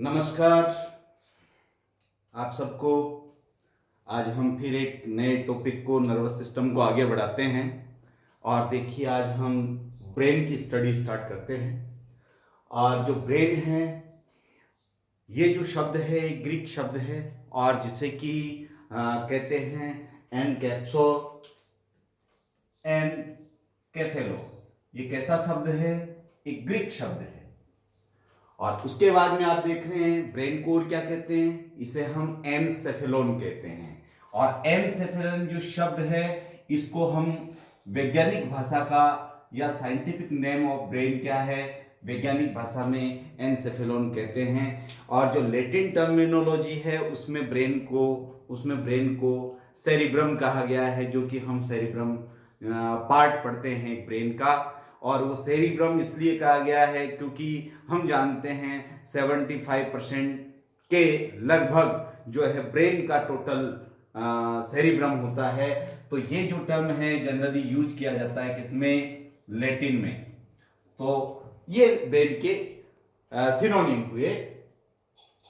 नमस्कार आप सबको। आज हम फिर एक नए टॉपिक को नर्वस सिस्टम को आगे बढ़ाते हैं और देखिए आज हम ब्रेन की स्टडी स्टार्ट करते हैं। और जो ब्रेन है ये जो शब्द है एक ग्रीक शब्द है और जिसे कि कहते हैं एनकैप्सो एन कैफेलोस। ये कैसा शब्द है? एक ग्रीक शब्द है। और उसके बाद में आप देख रहे हैं ब्रेन कोर क्या कहते हैं, इसे हम एनसेफेलोन कहते हैं। और एनसेफेलोन जो शब्द है इसको हम वैज्ञानिक भाषा का या साइंटिफिक नेम ऑफ ब्रेन क्या है, वैज्ञानिक भाषा में एनसेफेलोन कहते हैं। और जो लैटिन टर्मिनोलॉजी है उसमें ब्रेन को सेरिब्रम कहा गया है, जो कि हम सेरिब्रम पार्ट पढ़ते हैं ब्रेन का। और वो सेरिब्रम इसलिए कहा गया है क्योंकि हम जानते हैं 75% के लगभग जो है ब्रेन का टोटल सेरिब्रम होता है। तो ये जो टर्म है जनरली यूज किया जाता है किसमें? लैटिन में। तो ये ब्रेन के सिनोनिम हुए।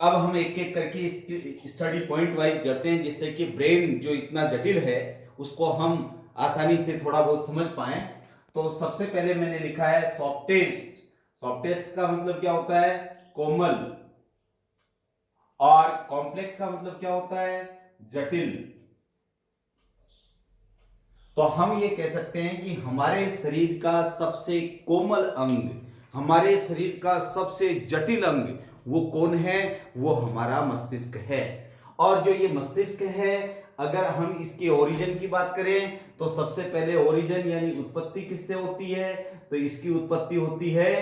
अब हम एक एक करके इसकी स्टडी पॉइंट वाइज करते हैं जिससे कि ब्रेन जो इतना जटिल है उसको हम आसानी से थोड़ा बहुत समझ पाएं। तो सबसे पहले मैंने लिखा है सॉफ्टेस्ट। सॉफ्टेस्ट का मतलब क्या होता है? कोमल। और कॉम्प्लेक्स का मतलब क्या होता है? जटिल। तो हम ये कह सकते हैं कि हमारे शरीर का सबसे कोमल अंग, हमारे शरीर का सबसे जटिल अंग वो कौन है? वो हमारा मस्तिष्क है। और जो ये मस्तिष्क है अगर हम इसकी ओरिजिन की बात करें तो सबसे पहले ओरिजिन यानी उत्पत्ति किससे होती है? तो इसकी उत्पत्ति होती है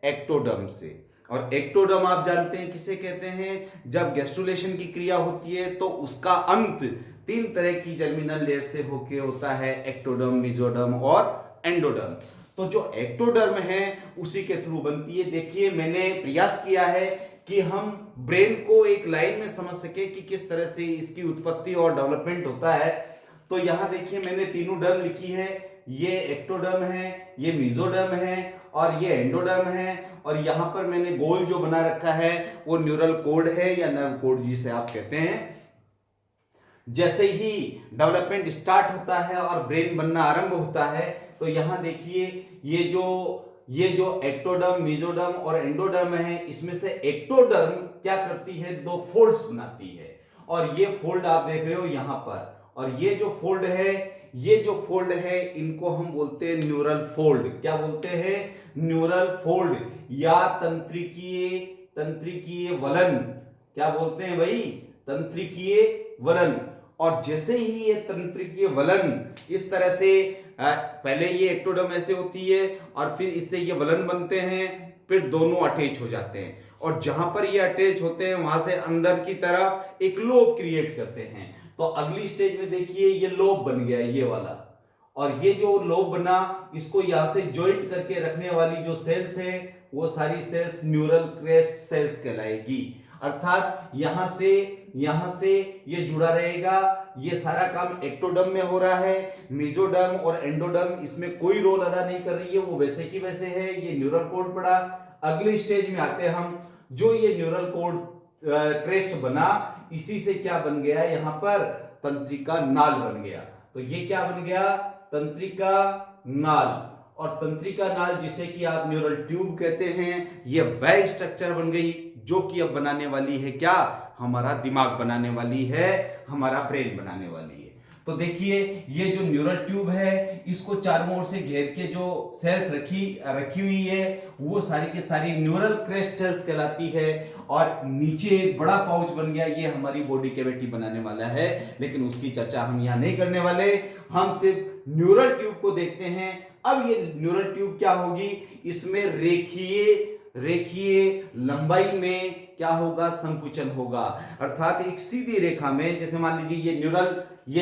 एक्टोडर्म से। और एक्टोडर्म आप जानते हैं किसे कहते हैं? जब गैस्ट्रुलेशन की क्रिया होती है तो उसका अंत 3 तरह की जर्मिनल लेयर से होके होता है, एक्टोडर्म, मेसोडर्म और एंडोडर्म। तो जो एक्टोडर्म है उसी के थ्रू बनती है। देखिए मैंने प्रयास किया है कि हम ब्रेन को एक लाइन में समझ सके कि किस तरह से इसकी उत्पत्ति और डेवलपमेंट होता है। तो यहां देखिए मैंने तीनों डर्म लिखी है। ये एक्टोडर्म है, ये मेसोडर्म है और ये एंडोडर्म है। और यहां पर मैंने गोल जो बना रखा है वो न्यूरल कोड है या नर्व कोड जिसे आप कहते हैं। जैसे ही डेवलपमेंट स्टार्ट होता है और ब्रेन बनना आरंभ होता है तो यहां देखिए ये जो एक्टोडर्म, मेसोडर्म और एंडोडर्म है इसमें से एक्टोडर्म क्या करती है? 2 फोल्ड्स बनाती है। और ये फोल्ड आप देख रहे हो यहां पर। और ये जो फोल्ड है इनको हम बोलते हैं न्यूरल फोल्ड। क्या बोलते हैं? न्यूरल फोल्ड या तंत्रिकीय वलन। क्या बोलते हैं भाई? तंत्रिकीय वलन। और जैसे ही ये तंत्रिकीय वलन इस तरह से पहले ये एक्टोडर्म ऐसे होती है और फिर इससे ये वलन बनते हैं, फिर दोनों अटैच हो जाते हैं। और जहां पर ये अटैच होते हैं वहां से अंदर की तरफ एक लोब क्रिएट करते हैं। तो अगली स्टेज में देखिए ये लोब बन गया ये वाला। और ये जो लोब बना इसको यहां से जॉइंट करके रखने वाली जो सेल्स है वो सारी सेल्स न्यूरल क्रेस्ट सेल्स कहलाएगी। अर्थात यहां से ये जुड़ा रहेगा। ये सारा काम एक्टोडर्म में हो रहा है। मेसोडर्म और एंडोडर्म इसमें कोई रोल अदा नहीं कर रही है, वो वैसे की वैसे है। ये न्यूरल कोड पड़ा। अगले स्टेज में आते हैं हम। जो ये न्यूरल कोड क्रेस्ट बना इसी से क्या बन गया? यहां पर तंत्रिका नाल बन गया। तो ये क्या बन गया? तंत्रिका नाल। और तंत्रिका नाल जिसे कि आप न्यूरल ट्यूब कहते हैं, ये वह स्ट्रक्चर बन गई जो कि अब बनाने वाली है क्या? हमारा दिमाग बनाने वाली है, हमारा ब्रेन बनाने वाली है। तो देखिए ये जो न्यूरल ट्यूब है इसको चारों ओर से घेर के जो सेल्स रखी हुई है वो सारी की सारी न्यूरल क्रेस्ट सेल्स कहलाती है। और नीचे एक बड़ा पाउच बन गया, ये हमारी बॉडी कैविटी बनाने वाला है, लेकिन उसकी चर्चा हम यहां नहीं करने वाले। हम सिर्फ न्यूरल ट्यूब को देखते हैं। अब ये न्यूरल ट्यूब क्या होगी? इसमें रेखीय लंबाई में क्या होगा? संकुचन होगा। अर्थात एक सीधी रेखा में, जैसे मान लीजिए ये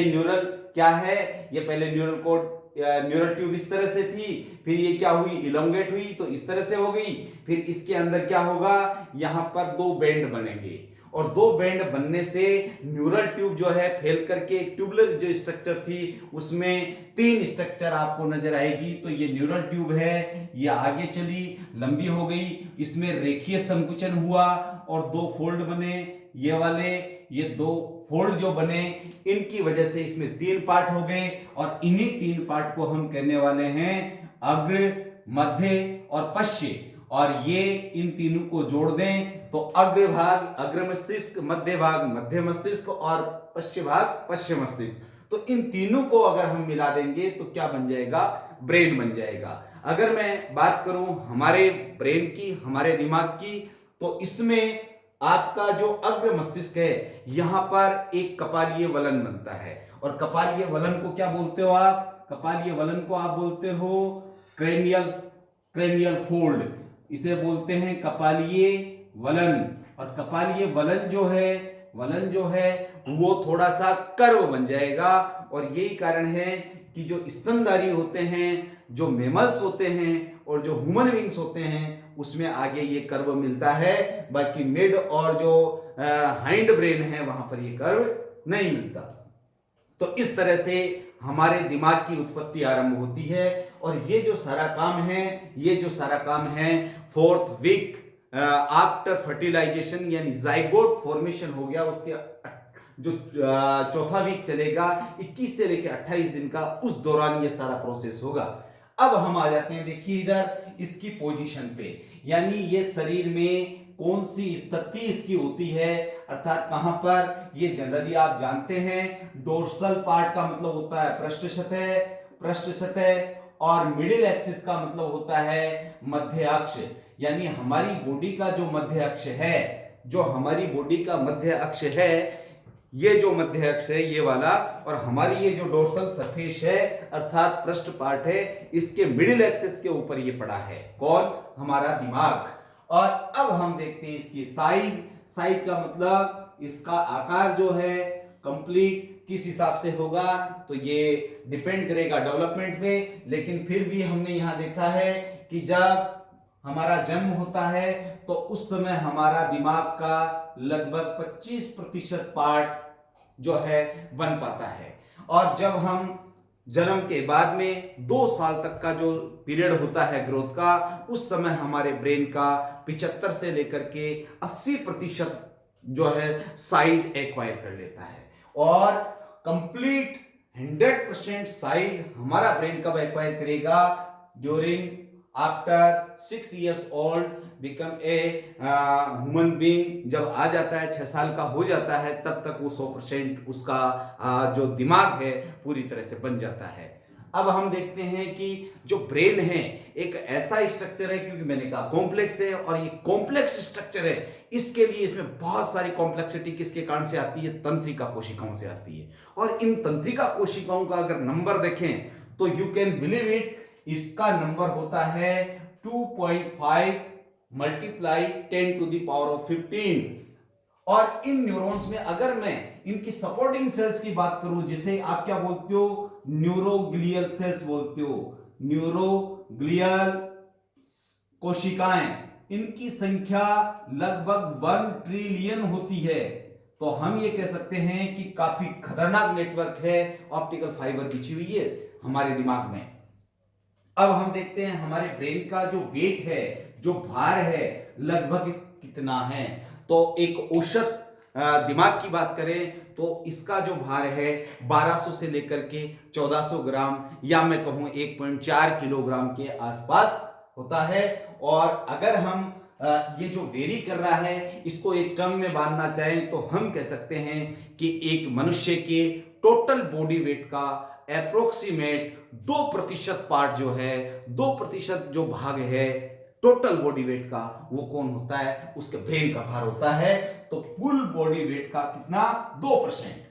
न्यूरल क्या है? ये पहले न्यूरल कोड न्यूरल ट्यूब इस तरह से थी, फिर ये क्या हुई, इलोंगेट हुई तो इस तरह से हो गई, फिर इसके अंदर क्या होगा, यहाँ पर दो बेंड बनेंगे और दो बेंड बनने से न्यूरल ट्यूब जो है फैल करके एक ट्यूबुलर जो स्ट्रक्चर थी उसमें तीन स्ट्रक्चर आपको नजर आएगी। तो ये न्यूरल ट्यूब है, ये आगे चली, लंबी हो गई, इसमें रेखीय संकुचन हुआ और दो फोल्ड बने, ये वाले, ये दो फोल्ड जो बने, इनकी वजह से इसमें तीन पार्ट हो गए और इन्हीं तीन पार्ट को हम कहने वाले हैं अग्र, मध्य और पश्य। और ये इन तीनों को जोड़ दें तो अग्र भाग अग्र मस्तिष्क, मध्य भाग मध्य मस्तिष्क और पश्चिम भाग पश्चिम मस्तिष्क। तो इन तीनों को अगर हम मिला देंगे तो क्या बन जाएगा, ब्रेन बन जाएगा। अगर मैं बात करूं हमारे ब्रेन की, हमारे दिमाग की, तो इसमें आपका जो अग्र मस्तिष्क है यहां पर एक कपालीय वलन बनता है और कपालीय वलन को क्या बोलते हो आप, कपालीय वलन को आप बोलते हो क्रेनियल फोल्ड, इसे बोलते हैं कपालीय वलन। और कपालीय वलन जो है वो थोड़ा सा कर्व बन जाएगा और यही कारण है कि जो स्तनधारी होते हैं, जो मेमल्स होते हैं और जो ह्यूमन बींग्स होते हैं उसमें आगे ये कर्व मिलता है, बाकी मिड और जो हाइंड ब्रेन है वहां पर ये कर्व नहीं मिलता। तो इस तरह से हमारे दिमाग की उत्पत्ति आरंभ होती है और ये जो सारा काम है फोर्थ वीक आफ्टर फर्टिलाइजेशन, यानी जाइगोट फॉर्मेशन हो गया, उसके जो चौथा वीक चलेगा 21 से लेकर 28 दिन का, उस दौरान ये सारा प्रोसेस होगा। अब हम आ जाते हैं, देखिए इधर इसकी पोजीशन पे, यानी ये शरीर में कौन सी स्थिति इसकी होती है, अर्थात कहां पर, ये जनरली आप जानते हैं डोर्सल पार्ट का मतलब होता है पृष्ठ सतह और मिडिल एक्सिस का मतलब होता है मध्य अक्ष। यानी हमारी बॉडी का जो मध्य अक्ष है, ये जो मध्य अक्ष है ये वाला, और हमारी ये जो डोर्सल सरफेस है अर्थात पृष्ठ पार्ट है, इसके मिडिल एक्सिस के ऊपर ये पड़ा है कौन, हमारा दिमाग। और अब हम देखते हैं इसकी साइज का मतलब इसका आकार जो है कंप्लीट किस हिसाब से होगा, तो ये डिपेंड करेगा डेवलपमेंट पे। लेकिन फिर भी हमने यहां देखा है कि जब हमारा जन्म होता है तो उस समय हमारा दिमाग का लगभग 25% पार्ट जो है बन पाता है, और जब हम जन्म के बाद में 2 साल तक का जो पीरियड होता है ग्रोथ का, उस समय हमारे ब्रेन का 75 से लेकर के 80% जो है साइज एक्वायर कर लेता है। और कंप्लीट 100% साइज हमारा ब्रेन कब एक्वायर करेगा, during after 6 years old become a human being, जब आ जाता है 6 साल का हो जाता है, तब तक वो 100% उसका जो दिमाग है पूरी तरह से बन जाता है। अब हम देखते हैं कि जो ब्रेन है एक ऐसा स्ट्रक्चर है, क्योंकि मैंने कहा कॉम्प्लेक्स है, और ये कॉम्प्लेक्स स्ट्रक्चर है, इसके लिए इसमें बहुत सारी कॉम्प्लेक्सिटी किसके कारण से आती है, तंत्रिका कोशिकाओं से आती है। और इन तंत्रिका कोशिकाओं का अगर नंबर देखें तो यू कैन बिलीव इट, इसका नंबर होता है 2.5 multiply 10 to the power of 15। और इन न्यूरॉन्स में अगर मैं इनकी सपोर्टिंग सेल्स की बात करूं, जिसे आप क्या बोलते हो, न्यूरोग्लियल सेल्स बोलते हो, न्यूरोग्लियल कोशिकाएं, इनकी संख्या लगभग 1 ट्रिलियन होती है। तो हम ये कह सकते हैं कि काफी खतरनाक नेटवर्क है, ऑप्टिकल फाइबर बिछी हुई है हमारे दिमाग में। अब हम देखते हैं हमारे ब्रेन का जो वेट है, जो भार है, लगभग कितना है। तो एक औसत दिमाग की बात करें तो इसका जो भार है 1200 से लेकर के 1400 ग्राम, या मैं कहूं 1.4 किलोग्राम के आसपास होता है। और अगर हम ये जो वेरी कर रहा है इसको एक टर्म में बांधना चाहें तो हम कह सकते हैं कि एक मनुष्य के टोटल बॉडी वेट का अप्रोक्सीमेट 2% पार्ट जो है, 2% जो भाग है टोटल बॉडी वेट का, वो कौन होता है, उसके ब्रेन का भार होता है। तो कुल बॉडी वेट का कितना, 2%।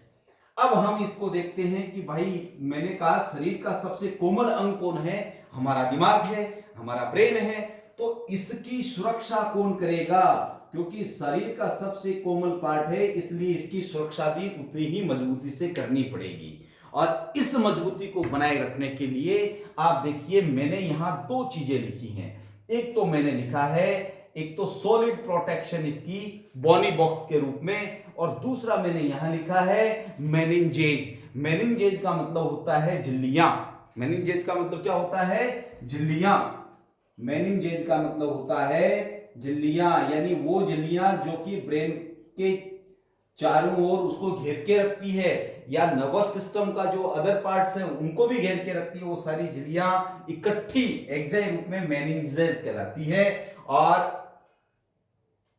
अब हम इसको देखते हैं कि भाई मैंने कहा शरीर का सबसे कोमल अंग कौन है, हमारा दिमाग है, हमारा ब्रेन है। तो इसकी सुरक्षा कौन करेगा, क्योंकि शरीर का सबसे कोमल पार्ट है, इसलिए इसकी सुरक्षा भी उतनी ही मजबूती से करनी पड़ेगी। और इस मजबूती को बनाए रखने के लिए आप देखिए मैंने यहां दो चीजें लिखी हैं। एक तो मैंने लिखा है, एक तो सॉलिड प्रोटेक्शन इसकी बॉनी बॉक्स के रूप में, और दूसरा मैंने यहां लिखा है मेनिंजेज। मेनिंजेज का मतलब होता है झिल्लियां। मेनिंजेज का मतलब क्या होता है? झिल्लियां। मेनिंजेज का मतलब होता है झिल्लियां, यानी वो झिल्लियां जो कि ब्रेन के चारों ओर उसको घेर के रखती है, या नर्वस सिस्टम का जो अदर पार्ट्स है उनको भी घेर के रखती है। वो सारी झिल्लियां इकट्ठी एकजाई रूप में मेनिंजेस कहलाती है। और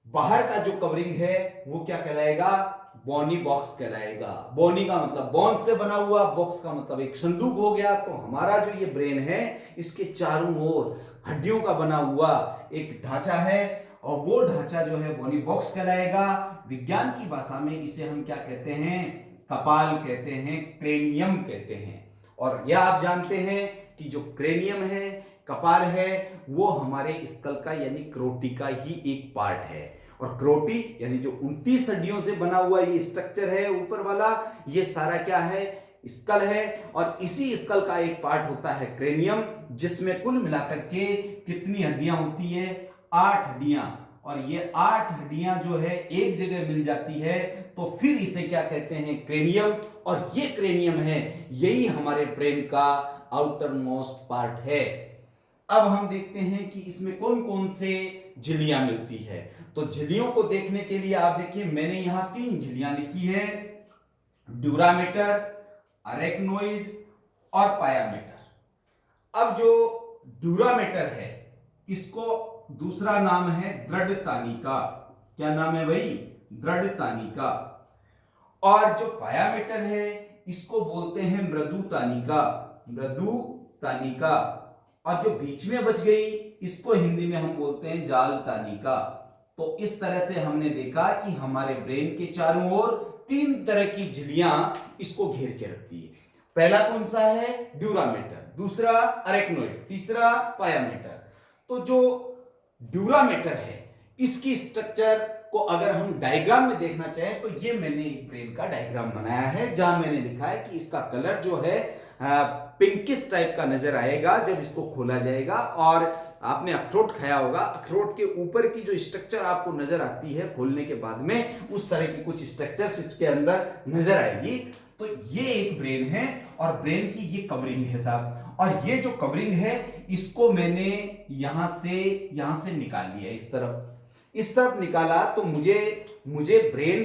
बाहर का जो कवरिंग है वो क्या कहलाएगा? बोनी बॉक्स कहलाएगा। बोनी का मतलब बोन से बना हुआ, बॉक्स का मतलब एक संदूक हो गया। तो हमारा जो ये ब्रेन है इसके चारों ओर हड्डियों का बना हुआ एक ढांचा है, और वो ढांचा जो है बोनी बॉक्स कहलाएगा। विज्ञान की भाषा में इसे हम क्या कहते हैं? कपाल कहते हैं, क्रेनियम कहते हैं। और यह आप जानते हैं कि जो क्रेनियम है, कपाल है, वो हमारे स्कल का यानी क्रोटी का ही एक पार्ट है। और क्रोटी यानी जो 29 हड्डियों से बना हुआ ये स्ट्रक्चर है ऊपर वाला, ये सारा क्या है? स्कल है। और इसी स्कल का एक पार्ट होता है क्रेनियम, जिसमें कुल मिलाकर के कितनी हड्डियां होती है? 8 हड्डियां। और ये 8 हड्डियां जो है एक जगह मिल जाती है, तो फिर इसे क्या कहते हैं? क्रेनियम। और ये क्रेनियम है, यही हमारे ब्रेन का आउटर मोस्ट पार्ट है। अब हम देखते हैं कि इसमें कौन कौन से झिल्लियां मिलती है। तो झिल्लियों को देखने के लिए आप देखिए मैंने यहां 3 झिल्लियां लिखी है, ड्यूरामेटर, अरेक्नोइड और पायामेटर। अब जो ड्यूरामेटर है इसको दूसरा नाम है दृढ़ तानिका। क्या नाम है भाई? दृढ़ तानिका। और जो पायामेटर है इसको बोलते हैं मृदु तानिका। मृदु तानिका। और जो बीच में बच गई इसको हिंदी में हम बोलते हैं जाल तानिका। तो इस तरह से हमने देखा कि हमारे ब्रेन के चारों ओर 3 तरह की झिल्लियां इसको घेर के रखती है। पहला कौन सा है? ड्यूरामेटर, दूसरा अरेक्नोइड, तीसरा पायामेटर। तो जो ड्यूरामेटर है इसकी स्ट्रक्चर को अगर हम डायग्राम में देखना चाहें तो ये मैंने एक ब्रेन का डायग्राम बनाया है, जहां मैंने लिखा है कि इसका कलर जो है पिंकिश टाइप का नजर आएगा जब इसको खोला जाएगा। और आपने अखरोट खाया होगा, अखरोट के ऊपर की जो स्ट्रक्चर आपको नजर आती है खोलने के बाद में, उस तरह की कुछ स्ट्रक्चर्स इसके अंदर नजर आएगी। तो ये एक ब्रेन है और ब्रेन की ये कवरिंग है साहब। और ये जो कवरिंग है इसको मैंने यहां से निकाल लिया। इस तरफ निकाला तो मुझे ब्रेन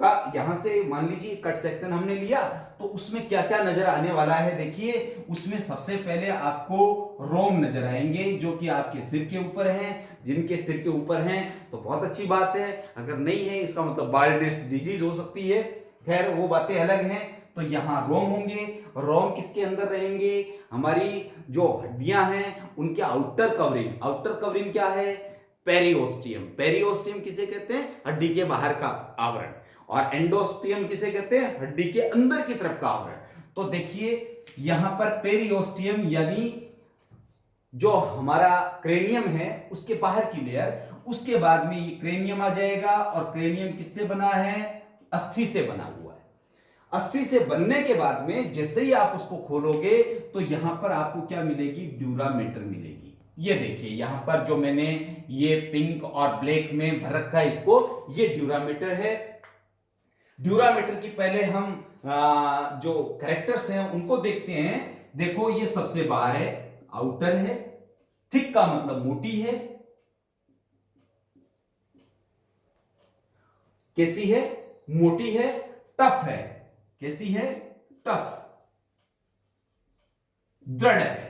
का यहां से मान लीजिए कट सेक्शन हमने लिया, तो उसमें क्या क्या नजर आने वाला है देखिए। उसमें सबसे पहले आपको रोम नजर आएंगे जो कि आपके सिर के ऊपर हैं। जिनके सिर के ऊपर हैं तो बहुत अच्छी बात है, अगर नहीं है इसका मतलब बाल्डनेस डिजीज हो सकती है, खैर वो बातें अलग हैं। तो यहाँ रोम होंगे। रोम किसके अंदर रहेंगे? हमारी जो हड्डियां हैं उनके आउटर कवरिंग क्या है? पेरिओस्टियम। पेरिओस्टियम किसे कहते हैं? हड्डी के बाहर का आवरण। और एंडोस्टियम किसे कहते हैं? हड्डी के अंदर की तरफ का आवरण। तो देखिए यहां पर पेरिओस्टियम यानी जो हमारा क्रेनियम है उसके बाहर की लेयर, उसके बाद में ये क्रेनियम आ जाएगा। और क्रेनियम किससे बना है? अस्थि से बना हुआ है। अस्थि से बनने के बाद में जैसे ही आप उसको खोलोगे तो यहां पर आपको क्या मिलेगी? ड्यूरामेटर मिलेगी। ये देखिए यहां पर जो मैंने ये पिंक और ब्लैक में भर रखा है इसको, ये ड्यूरामेटर है। ड्यूरामेटर की पहले हम जो कैरेक्टर्स हैं उनको देखते हैं। देखो ये सबसे बाहर है, आउटर है। थिक का मतलब मोटी है। कैसी है? मोटी है। टफ है। कैसी है? टफ। दृढ़ है।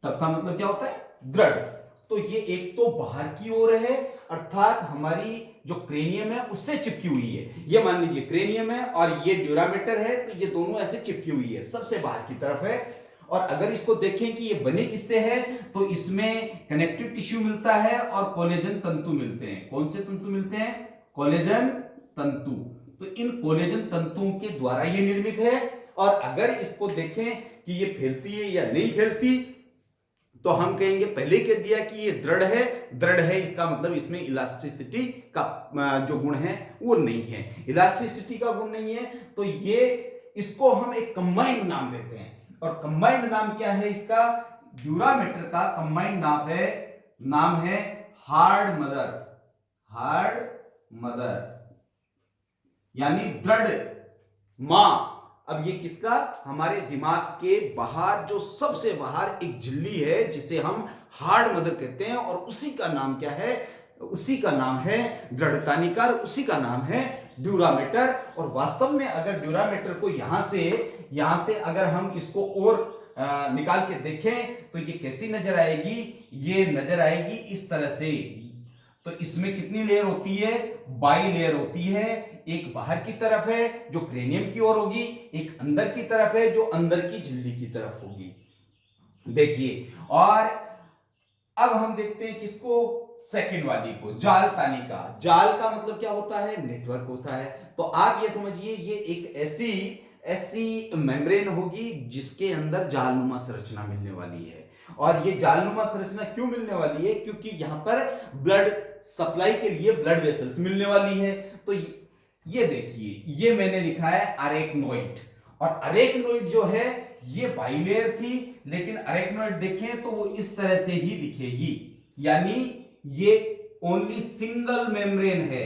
टफ का मतलब क्या होता है? दृढ़। तो ये एक तो बाहर की ओर है, अर्थात हमारी जो क्रेनियम है उससे चिपकी हुई है। ये मान लीजिए क्रेनियम है और ये ड्यूरामेटर है, तो ये दोनों ऐसे चिपकी हुई है, सबसे बाहर की तरफ है। और अगर इसको देखें कि ये बनी किससे है, तो इसमें कनेक्टिव टिश्यू मिलता है और कोलेजन तंतु मिलते हैं। कौन से तंतु मिलते हैं? कोलेजन तंतु। तो इन कोलेजन तंतुओं के द्वारा ये निर्मित है। और अगर इसको देखें कि ये फैलती है या नहीं फैलती, तो हम कहेंगे, पहले कह दिया कि ये दृढ़ है, इसका मतलब इसमें इलास्टिसिटी का जो गुण है वो नहीं है, इलास्टिसिटी का गुण नहीं है। तो ये इसको हम एक कंबाइंड नाम देते हैं, और कंबाइंड नाम क्या है इसका? ड्यूरामीटर का कंबाइंड नाम है हार्ड मदर, यानी दृढ़ मां। अब ये किसका? हमारे दिमाग के बाहर, जो सबसे बाहर एक झिल्ली है जिसे हम हार्ड मदर कहते हैं, और उसी का नाम क्या है? उसी का नाम है दृढ़ता निकार, उसी का नाम है ड्यूरामीटर। और वास्तव में अगर ड्यूरामीटर को यहां से अगर हम इसको और निकाल के देखें तो ये कैसी नजर आएगी? ये नजर आएगी इस तरह से। तो इसमें कितनी लेयर होती है? बाई लेयर होती है। एक बाहर की तरफ है जो क्रेनियम की ओर होगी, एक अंदर की तरफ है जो अंदर की झिल्ली की तरफ होगी। देखिए, और अब हम देखते हैं किसको? सेकंड वाली को, जाल तानिका। जाल का मतलब क्या होता है? नेटवर्क होता है। तो आप ये समझिए, ये एक ऐसी मेम्ब्रेन होगी जिसके अंदर जालनुमा संरचना मिलने वाली है। और ये जालनुमा संरचना क्यों मिलने वाली है? क्योंकि यहां पर ब्लड सप्लाई के लिए ब्लड वेसल्स मिलने वाली है। तो ये देखिए, ये मैंने लिखा है अरेक्नोइड, और अरेक्नोइड जो है ये बाइलेयर थी, लेकिन अरेक्नोइड देखें तो वो इस तरह से ही दिखेगी, यानी ये ओनली सिंगल मेम्ब्रेन है।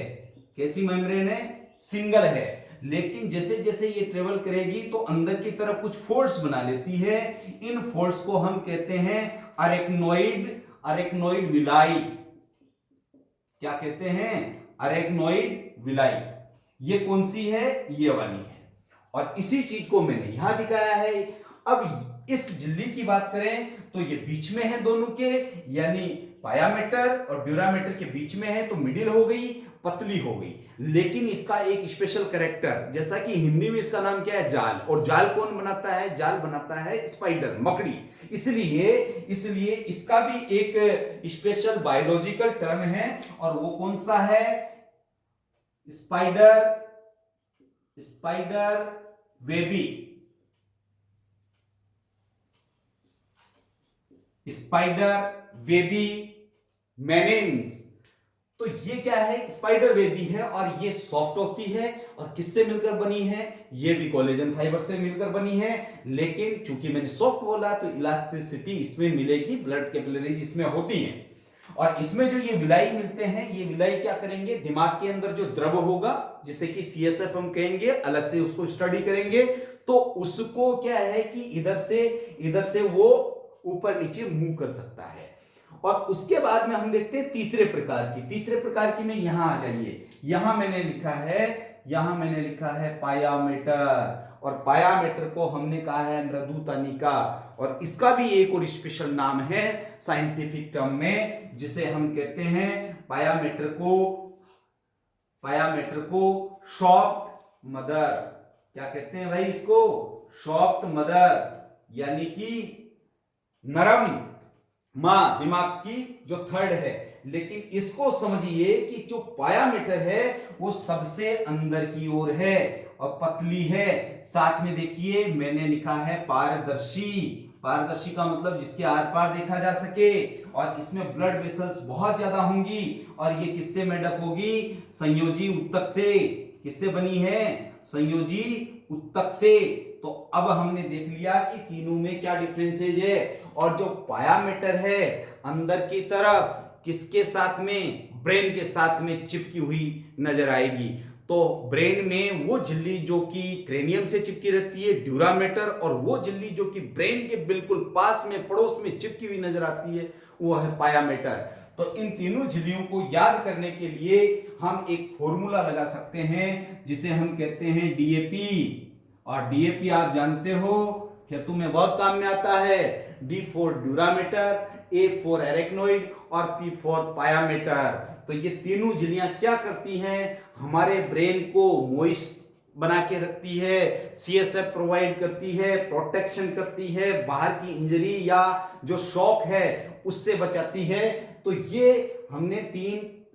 कैसी मेम्ब्रेन है? सिंगल है। लेकिन जैसे जैसे ये ट्रेवल करेगी तो अंदर की तरफ कुछ फोल्ड्स बना लेती है। इन फोल्ड्स को हम कहते हैं अरेक्नोइड विलाई। क्या कहते हैं? Arachnoid villi. ये कौन सी है? ये वाली है। और इसी चीज को मैंने यहां दिखाया है। अब इस झिल्ली की बात करें तो ये बीच में है दोनों के, यानी पायामीटर और ड्यूरामीटर के बीच में है, तो मिडिल हो गई, पतली हो गई। लेकिन इसका एक स्पेशल कैरेक्टर, जैसा कि हिंदी में इसका नाम क्या है? जाल। और जाल कौन बनाता है? जाल बनाता है स्पाइडर, मकड़ी। इसलिए इसका भी एक स्पेशल बायोलॉजिकल टर्म है, और वो कौन सा है? स्पाइडर वेबी। मेनेन्स। तो ये क्या है? स्पाइडर वेबी है, और ये सॉफ्ट होती है। और किससे मिलकर बनी है? ये भी कोलेजन फाइबर से मिलकर बनी है। लेकिन चूंकि मैंने सॉफ्ट बोला तो इलास्टिसिटी इसमें मिलेगी, ब्लड कैपिलरीज इसमें होती हैं। और इसमें जो ये विलाई मिलते हैं, ये विलाई क्या करेंगे? दिमाग के अंदर जो द्रव होगा, जिसे कि CSF हम कहेंगे, अलग से उसको स्टडी करेंगे, तो उसको क्या है कि इधर से वो ऊपर नीचे मूव कर सकता है। और उसके बाद में हम देखते हैं तीसरे प्रकार की में यहां आ जाइए। यहां मैंने लिखा है पायामीटर, और पायामीटर को हमने कहा है मृदु तानिका। और इसका भी एक और स्पेशल नाम है साइंटिफिक टर्म में, जिसे हम कहते हैं पायामीटर को सॉफ्ट मदर। क्या कहते हैं भाई इसको? सॉफ्ट मदर, यानी कि नरम मां, दिमाग की जो थर्ड है। लेकिन इसको समझिए कि जो पायामीटर है वो सबसे अंदर की ओर है और पतली है। साथ में देखिए मैंने लिखा है पारदर्शी का मतलब जिसके आर पार देखा जा सके, और इसमें ब्लड वेसल्स बहुत ज्यादा होंगी। और ये किससे मेडअप होगी? संयोजी उत्तक से। किससे बनी है? संयोजी उत्तक से। तो अब हमने देख लिया कि तीनों में क्या डिफरेंसेज है। और जो पायामीटर है अंदर की तरफ किसके साथ में? ब्रेन के साथ में चिपकी हुई नजर आएगी। तो ब्रेन में वो झिल्ली जो कि क्रेनियम से चिपकी रहती है ड्यूरामीटर, और वो झिल्ली जो कि ब्रेन के बिल्कुल पास में पड़ोस में चिपकी हुई नजर आती है वो है पायामीटर। तो इन तीनों झिल्लियों को याद करने के लिए हम एक फॉर्मूला लगा सकते हैं जिसे हम कहते हैं DAP। और DAP आप जानते हो खेतों में बहुत काम में आता है। D for dura mater, A for arachnoid और P फॉर पायामीटर। तो ये तीनों झिल्लियां क्या करती हैं? हमारे ब्रेन को मोइस्ट बना के रखती है, CSF प्रोवाइड करती है, प्रोटेक्शन करती है, बाहर की इंजरी या जो शॉक है उससे बचाती है। तो ये हमने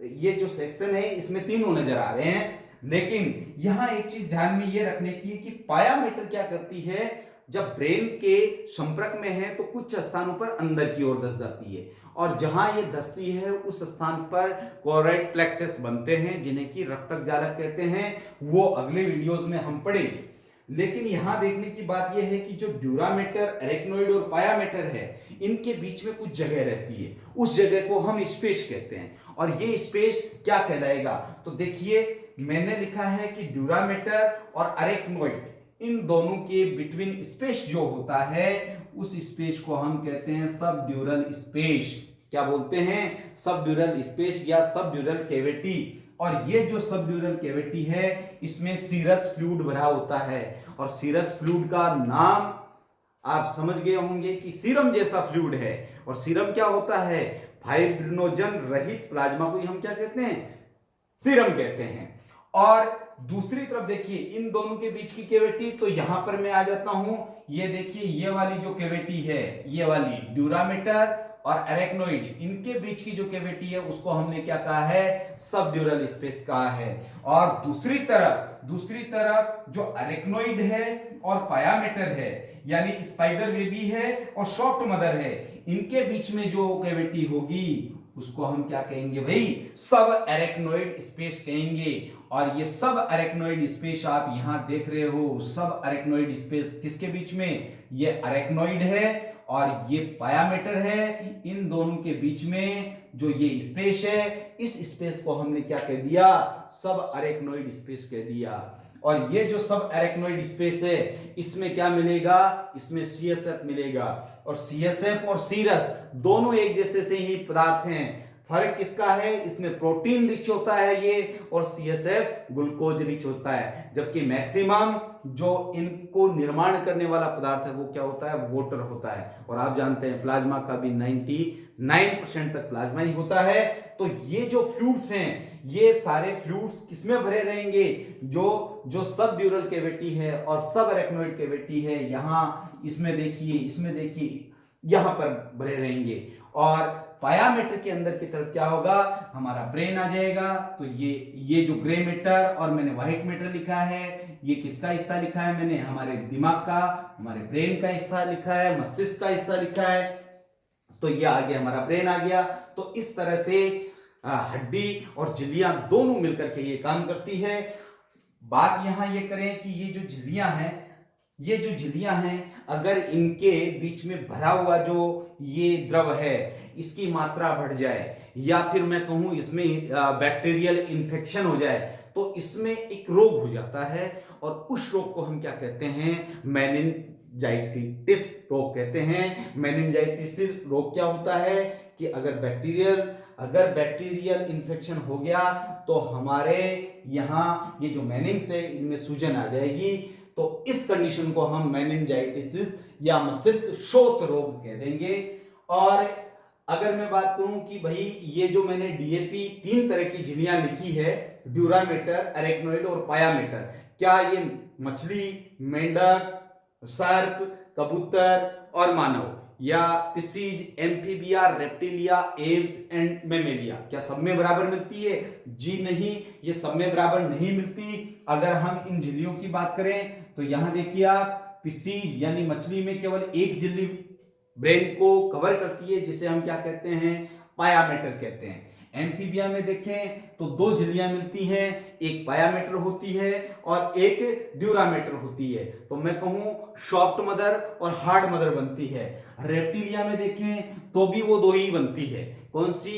ये जो सेक्शन है इसमें तीनों नजर आ रहे हैं। लेकिन यहां एक चीज ध्यान में ये रखने की कि पायामीटर क्या करती है? जब ब्रेन के संपर्क में है तो कुछ स्थानों पर अंदर की ओर धस जाती है, और जहां ये धसती है उस स्थान पर कोरोइड प्लेक्सस बनते हैं, जिन्हें कि रक्तक जालक कहते हैं। वो अगले वीडियोस में हम पढ़ेंगे। लेकिन यहां देखने की बात यह है कि जो ड्यूरामेटर, अरेक्नोइड और पायामेटर है, इनके बीच में कुछ जगह रहती है, उस जगह को हम स्पेस कहते हैं। और ये स्पेस क्या कहलाएगा, तो देखिए मैंने लिखा है कि ड्यूरामेटर और अरेक्नोइड, इन दोनों के बिटवीन स्पेस जो होता है उस स्पेस को हम कहते हैं सब ड्यूरल स्पेस। क्या बोलते हैं? सब ड्यूरल स्पेस या सब ड्यूरल कैविटी। और ये जो सब ड्यूरल कैविटी है इसमें सीरस फ्लूइड भरा होता है, और सीरस फ्लूइड का नाम आप समझ गए होंगे कि सीरम जैसा फ्लूइड है। और सीरम क्या होता है? फाइब्रिनोजन रहित प्लाज्मा को हम क्या कहते हैं? सीरम कहते हैं। और दूसरी तरफ देखिए इन दोनों के बीच की कैविटी, तो यहां पर मैं आ जाता हूं। ये देखिए ये वाली जो कैविटी है, ये वाली ड्यूरामेटर और अरेक्नोइड, इनके बीच की जो कैविटी है उसको हमने क्या कहा है? सब ड्यूरल स्पेस कहा है। और दूसरी तरफ जो अरेक्नोइड है और पायामेटर है, यानी स्पाइडर बेबी है और सॉफ्ट मदर है, इनके बीच में जो कैविटी होगी उसको हम क्या कहेंगे भाई? सब अरेक्नोइड स्पेस कहेंगे। और ये सब अरेक्नोइड स्पेस आप यहां देख रहे हो, सब अरेक्नोइड स्पेस किसके बीच में? ये अरेक्नोइड है और ये पायामेटर है। इन दोनों के बीच में जो ये स्पेस है, इस स्पेस को हमने क्या कह दिया? सब अरेक्नोइड स्पेस कह दिया। और ये जो सब अरेक्नोइड स्पेस है इसमें क्या मिलेगा? इसमें सीएसएफ मिलेगा। और सीएसएफ और सीरस दोनों एक जैसे से ही पदार्थ हैं। फर्क किसका है? इसमें प्रोटीन रिच होता है ये, और सीएसएफ ग्लूकोज रिच होता है। जबकि मैक्सिमम जो इनको निर्माण करने वाला पदार्थ है वो क्या होता है? वाटर होता है। और आप जानते हैं प्लाज्मा का भी 99% तक प्लाज्मा ही होता है। तो ये जो फ्लूइड्स हैं, ये सारे फ्लूइड्स किसमें भरे रहेंगे? जो सब ड्यूरल कैविटी है और सब अरेक्नोइड कैविटी है, यहां इसमें देखिए यहां पर भरे रहेंगे। और पायामेटर के अंदर की तरफ क्या होगा? हमारा ब्रेन आ जाएगा। तो ये जो ग्रे मैटर और मैंने व्हाइट मैटर लिखा है, ये किसका हिस्सा लिखा है मैंने? हमारे दिमाग का, हमारे ब्रेन का हिस्सा लिखा है, मस्तिष्क का हिस्सा लिखा है। तो ये आ गया, हमारा ब्रेन आ गया। तो इस तरह से हड्डी और झिल्लियां दोनों मिलकर के ये काम करती है। बात यहां ये करें कि ये जो झिल्लियां हैं, अगर इनके बीच में भरा हुआ जो ये द्रव है इसकी मात्रा बढ़ जाए, या फिर मैं कहूं इसमें बैक्टीरियल इन्फेक्शन हो जाए, तो इसमें एक रोग हो जाता है। और उस रोग को हम क्या कहते हैं? मेनिंजाइटिस रोग कहते हैं। मेनिंजाइटिस रोग क्या होता है कि अगर बैक्टीरियल इन्फेक्शन हो गया तो हमारे यहाँ ये जो मेनिंग्स है इनमें सूजन आ जाएगी। तो इस कंडीशन को हम मेनिंजाइटिस या मस्तिष्क शोथ रोग कह देंगे। और अगर मैं बात करूं कि भाई ये जो मैंने डीएपी 3 तरह की झिल्लियां लिखी है, ड्यूरामेटर, अरेक्नोइड और पायामेटर, क्या ये मछली, मेंढक, सर्प, कबूतर और मानव, या Pisces, amphibia, reptilia, Aves and Mammalia, क्या सब में बराबर मिलती है? जी नहीं, ये सब में बराबर नहीं मिलती। अगर हम इन झिल्लियों की बात करें तो यहां देखिए आप, पिसीज यानी मछली में केवल एक झिल्ली ब्रेन को कवर करती है, जिसे हम क्या कहते हैं? पायामेटर कहते हैं। एम्फीबिया में देखें तो 2 झिल्लियां मिलती हैं, एक पायामेटर होती है और एक ड्यूरामेटर होती है। तो मैं कहूं सॉफ्ट मदर और हार्ड मदर बनती है। रेप्टिलिया में देखें तो भी वो 2 ही बनती है। कौन सी?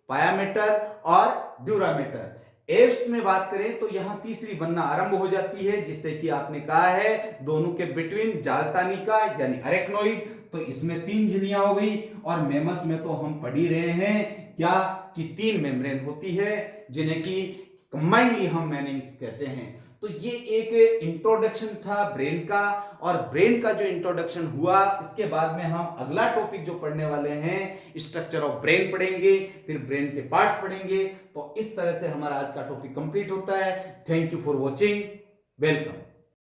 पायामेटर और ड्यूरामेटर। एव्स में बात करें तो यहां तीसरी बनना आरंभ हो जाती है, जिससे कि आपने कहा है दोनों के बिटवीन जालतानिका यानी अरेक्नोइड। तो इसमें 3 झिल्लियां हो गई। और मैमल्स में तो हम पढ़ ही रहे हैं क्या कि 3 मेम्ब्रेन होती है, जिन्हें कि कंबाइंडली हम मेनिंग्स कहते हैं। तो ये एक इंट्रोडक्शन था ब्रेन का। और ब्रेन का जो इंट्रोडक्शन हुआ, इसके बाद में हम अगला टॉपिक जो पढ़ने वाले हैं स्ट्रक्चर ऑफ ब्रेन पढ़ेंगे, फिर ब्रेन के पार्ट्स पढ़ेंगे। तो इस तरह से हमारा आज का टॉपिक कंप्लीट होता है। Thank you for watching, welcome.